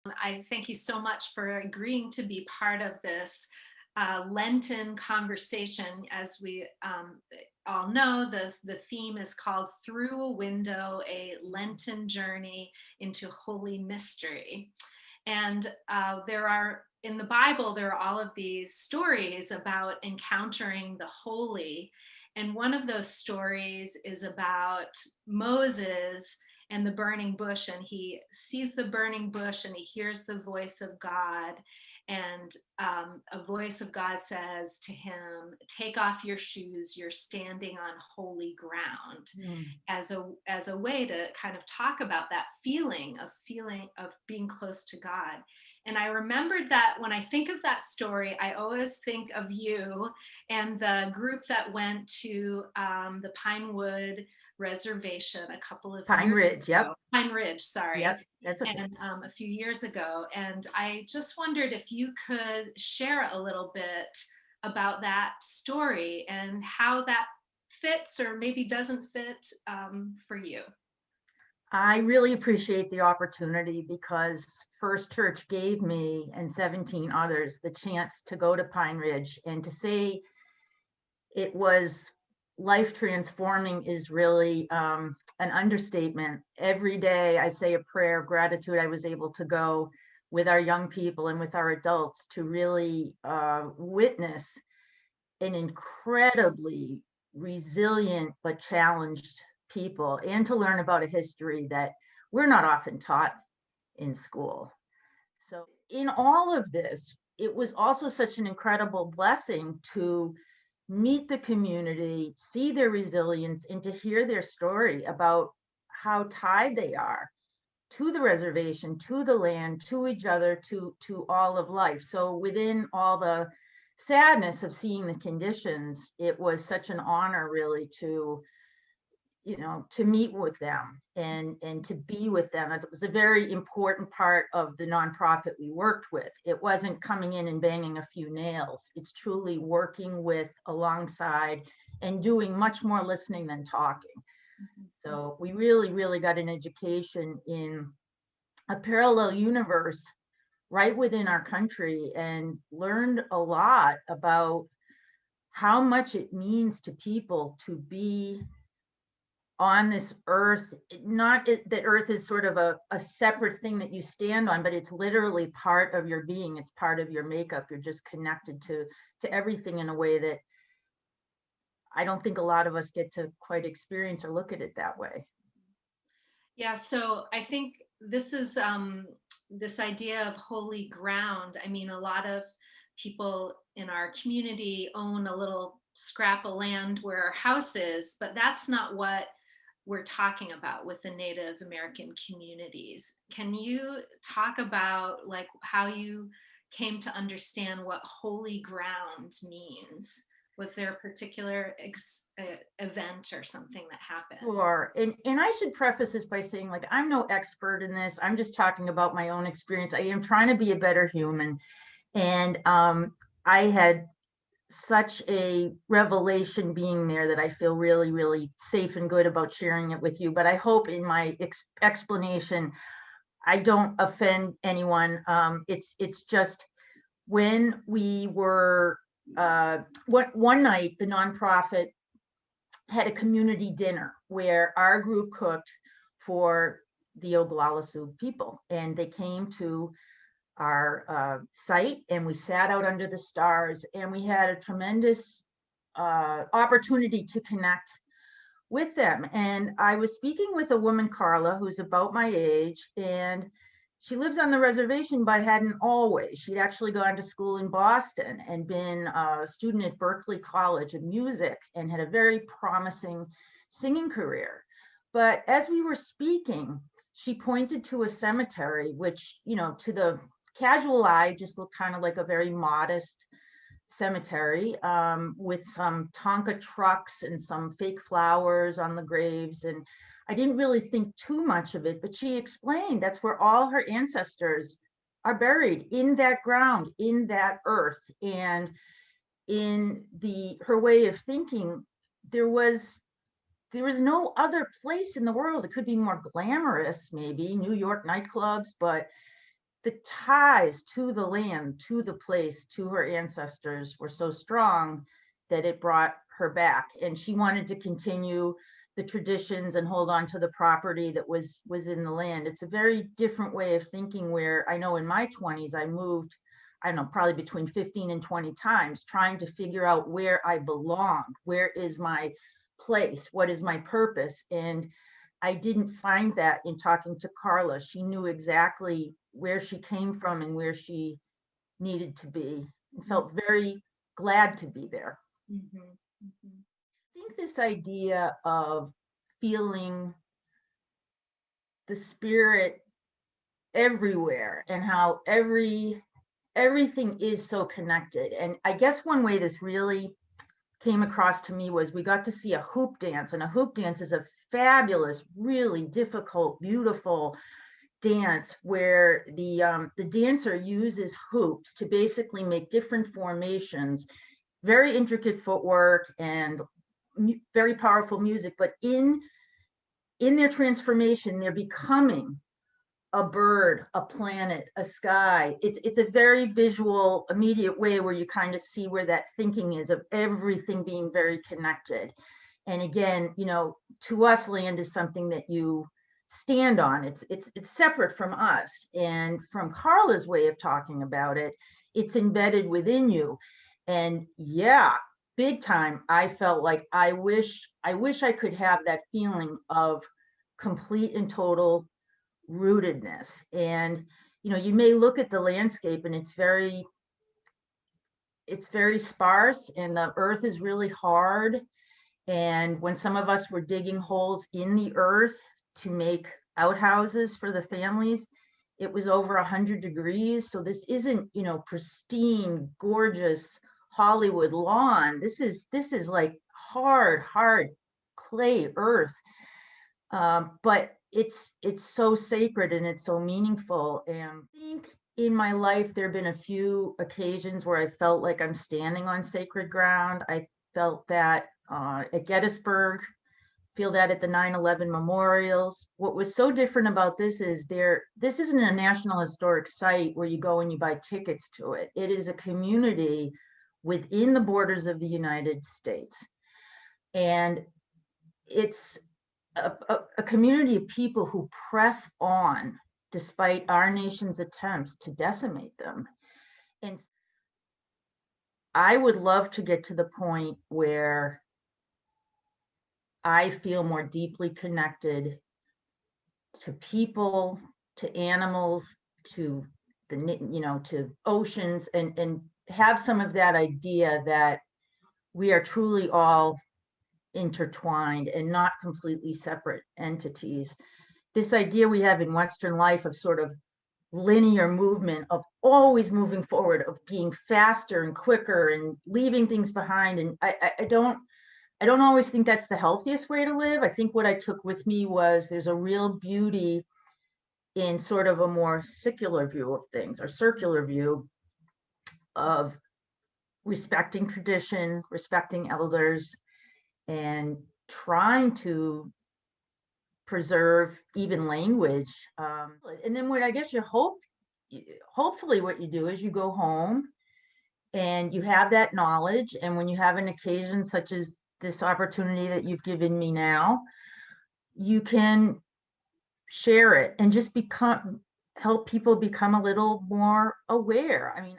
I thank you so much for agreeing to be part of this Lenten conversation. As we all know, the theme is called Through a Window, a Lenten Journey into Holy Mystery. And in the Bible, there are all of these stories about encountering the holy. And one of those stories is about Moses and the burning bush, and he sees the burning bush and he hears the voice of God, and a voice of God says to him, take off your shoes, you're standing on holy ground. As a way to kind of talk about that feeling of being close to God. And I remembered that when I think of that story, I always think of you and the group that went to the Pinewood Reservation a couple of Pine years Ridge, ago. yep, Pine Ridge, sorry. yep, that's okay. And a few years ago. And I just wondered if you could share a little bit about that story and how that fits or maybe doesn't fit for you. I really appreciate the opportunity because First Church gave me and 17 others the chance to go to Pine Ridge, and to say it was life transforming is really an understatement. Every day I say a prayer of gratitude I was able to go with our young people and with our adults to really witness an incredibly resilient but challenged people, and to learn about a history that we're not often taught in school. So in all of this, it was also such an incredible blessing to meet the community, see their resilience, and to hear their story about how tied they are to the reservation, to the land, to each other, to all of life. So within all the sadness of seeing the conditions, it was such an honor really to, to meet with them and to be with them. It was a very important part of the nonprofit we worked with. It wasn't coming in and banging a few nails. It's truly working with, alongside, and doing much more listening than talking. So we really, really got an education in a parallel universe right within our country, and learned a lot about how much it means to people to be on this earth. Not that earth is sort of a separate thing that you stand on, but it's literally part of your being. It's part of your makeup. You're just connected to everything in a way that I don't think a lot of us get to quite experience or look at it that way. Yeah, so I think this is this idea of holy ground. I mean, a lot of people in our community own a little scrap of land where our house is, but that's not what we're talking about with the Native American communities. Can you talk about like how you came to understand what holy ground means? Was there a particular event or something that happened? Sure. And I should preface this by saying, like, I'm no expert in this. I'm just talking about my own experience. I am trying to be a better human. And I had such a revelation being there that I feel really, really safe and good about sharing it with you. But I hope in my explanation, I don't offend anyone. It's just when we were, one night, the nonprofit had a community dinner where our group cooked for the Oglala Sioux people, and they came to our site, and we sat out under the stars, and we had a tremendous opportunity to connect with them. And I was speaking with a woman, Carla, who's about my age, and she lives on the reservation, but hadn't always. She'd actually gone to school in Boston and been a student at Berklee College of Music, and had a very promising singing career. But as we were speaking, she pointed to a cemetery, which, to the casual eye just looked kind of like a very modest cemetery, with some Tonka trucks and some fake flowers on the graves. And I didn't really think too much of it, but she explained that's where all her ancestors are buried, in that ground, in that earth. And in her way of thinking, there was no other place in the world. It could be more glamorous, maybe New York nightclubs, but the ties to the land, to the place, to her ancestors were so strong that it brought her back. And she wanted to continue the traditions and hold on to the property that was in the land. It's a very different way of thinking, where I know in my 20s I moved, I don't know, probably between 15 and 20 times, trying to figure out where I belong, where is my place, what is my purpose. And I didn't find that in talking to Carla. She knew exactly where she came from and where she needed to be, and felt very glad to be there. Mhm, mhm. I think this idea of feeling the spirit everywhere, and how everything is so connected. And I guess one way this really came across to me was, we got to see a hoop dance, and a hoop dance is a fabulous, really difficult, beautiful dance, where the dancer uses hoops to basically make different formations, very intricate footwork and very powerful music. But in their transformation, they're becoming a bird, a planet, a sky. It's a very visual, immediate way where you kind of see where that thinking is, of everything being very connected. And again, to us, land is something that you stand on. It's separate from us. And from Carla's way of talking about it, it's embedded within you. And yeah, big time, I felt like I wish I could have that feeling of complete and total rootedness. And you may look at the landscape and it's very sparse, and the earth is really hard. And when some of us were digging holes in the earth to make outhouses for the families, it was over 100 degrees. So this isn't, pristine, gorgeous Hollywood lawn. This is like hard clay earth. But it's so sacred and it's so meaningful. And I think in my life there have been a few occasions where I felt like I'm standing on sacred ground. I felt that at Gettysburg, feel that at the 9/11 memorials. What was so different about this is this isn't a National Historic Site where you go and you buy tickets to it. It is a community within the borders of the United States. And it's a community of people who press on despite our nation's attempts to decimate them. And I would love to get to the point where I feel more deeply connected to people, to animals, to to oceans, and have some of that idea that we are truly all intertwined and not completely separate entities. This idea we have in Western life of sort of linear movement, of always moving forward, of being faster and quicker and leaving things behind. And I don't always think that's the healthiest way to live. I think what I took with me was, there's a real beauty in sort of a more secular view of things, or circular view of respecting tradition, respecting elders, and trying to preserve even language. And then what I guess hopefully what you do is you go home and you have that knowledge. And when you have an occasion such as this opportunity that you've given me now, you can share it and just help people become a little more aware. I mean,